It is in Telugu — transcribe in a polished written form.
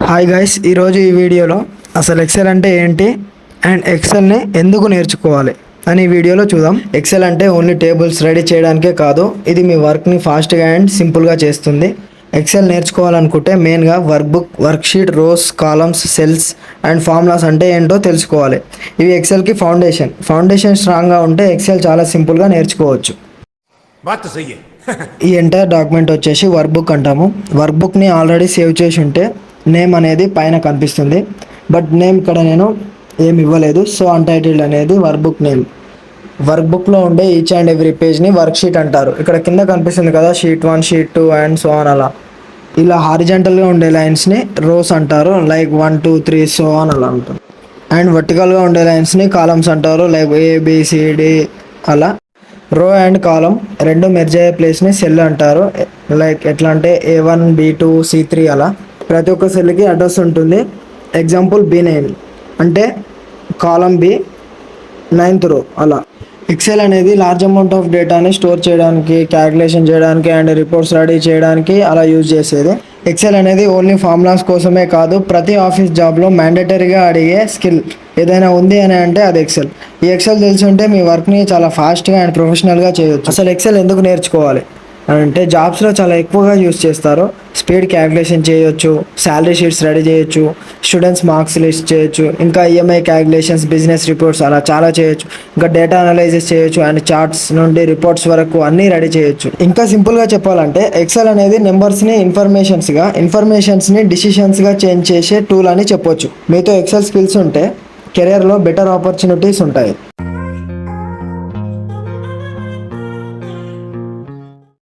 హాయ్ గైస్, ఈరోజు ఈ వీడియోలో అసలు ఎక్సెల్ అంటే ఏంటి అండ్ ఎక్సెల్ని ఎందుకు నేర్చుకోవాలి అని ఈ వీడియోలో చూద్దాం. ఎక్సెల్ అంటే ఓన్లీ టేబుల్స్ రెడీ చేయడానికే కాదు, ఇది మీ వర్క్ని ఫాస్ట్గా అండ్ సింపుల్గా చేస్తుంది. ఎక్సెల్ నేర్చుకోవాలనుకుంటే మెయిన్గా workbook, worksheet, rows, columns, cells and formulas అంటే ఏంటో తెలుసుకోవాలి. ఇవి ఎక్సెల్కి ఫౌండేషన్ స్ట్రాంగ్గా ఉంటే ఎక్సెల్ చాలా సింపుల్గా నేర్చుకోవచ్చు. ఈ ఎంటైర్ డాక్యుమెంట్ వచ్చేసి వర్క్ బుక్ అంటాము. వర్క్ బుక్ని ఆల్రెడీ సేవ్ చేసి ఉంటే నేమ్ అనేది పైన కనిపిస్తుంది, బట్ నేమ్ ఇక్కడ నేను ఏమి ఇవ్వలేదు. సో అన్టైటిల్డ్ అనేది వర్క్ బుక్ నేమ్. వర్క్ బుక్లో ఉండే ఈచ్ అండ్ ఎవ్రీ పేజ్ని వర్క్ షీట్ అంటారు. ఇక్కడ కింద కనిపిస్తుంది కదా, sheet 1, sheet 2 and so on. అలా ఇలా హారిజంటల్గా ఉండే లైన్స్ని రోస్ అంటారు, లైక్ 1, 2, 3 సో ఆన్ అలా ఉంటుంది. అండ్ వర్టికల్గా ఉండే లైన్స్ని కాలమ్స్ అంటారు, లైక్ ABCD అలా. రో అండ్ కాలం రెండు మెర్జ్ అయ్యే ప్లేస్ని సెల్ అంటారు, లైక్ ఎట్లా అంటే A1, B2, C3 అలా. ప్రతి ఒక్క సెల్కి అడ్రస్ ఉంటుంది. ఎగ్జాంపుల్ B9 అంటే కాలం B 9th రో అలా. ఎక్సెల్ అనేది లార్జ్ అమౌంట్ ఆఫ్ డేటాని స్టోర్ చేయడానికి, క్యాలిక్యులేషన్ చేయడానికి అండ్ రిపోర్ట్స్ రెడీ చేయడానికి అలా యూజ్ చేసేది. ఎక్సెల్ అనేది ఓన్లీ ఫార్ములాస్ కోసమే కాదు, ప్రతి ఆఫీస్ జాబ్లో మ్యాండేటరీగా అడిగే స్కిల్ ఏదైనా ఉంది అని అంటే అది ఎక్సెల్. ఈ ఎక్సెల్ తెలిసి ఉంటే మీ వర్క్ని చాలా ఫాస్ట్గా అండ్ ప్రొఫెషనల్గా చేయొచ్చు. అసలు ఎక్సెల్ ఎందుకు నేర్చుకోవాలి అంటే జాబ్స్లో చాలా ఎక్కువగా యూస్ చేస్తారు. స్పీడ్ క్యాలిక్యులేషన్ చేయొచ్చు, శాలరీ షీట్స్ రెడీ చేయొచ్చు, స్టూడెంట్స్ మార్క్స్ లిస్ట్ చేయొచ్చు, ఇంకా EMI క్యాలిక్యులేషన్స్, బిజినెస్ రిపోర్ట్స్ అలా చాలా చేయొచ్చు. ఇంకా డేటా అనలైసిస్ చేయొచ్చు అండ్ చార్ట్స్ నుండి రిపోర్ట్స్ వరకు అన్నీ రెడీ చేయొచ్చు. ఇంకా సింపుల్గా చెప్పాలంటే ఎక్సెల్ అనేది నెంబర్స్ని ఇన్ఫర్మేషన్స్ని డిసిషన్స్గా చేంజ్ చేసే టూల్ అని చెప్పొచ్చు. మీతో ఎక్సెల్ స్కిల్స్ ఉంటే కెరియర్లో బెటర్ ఆపర్చునిటీస్ ఉంటాయి.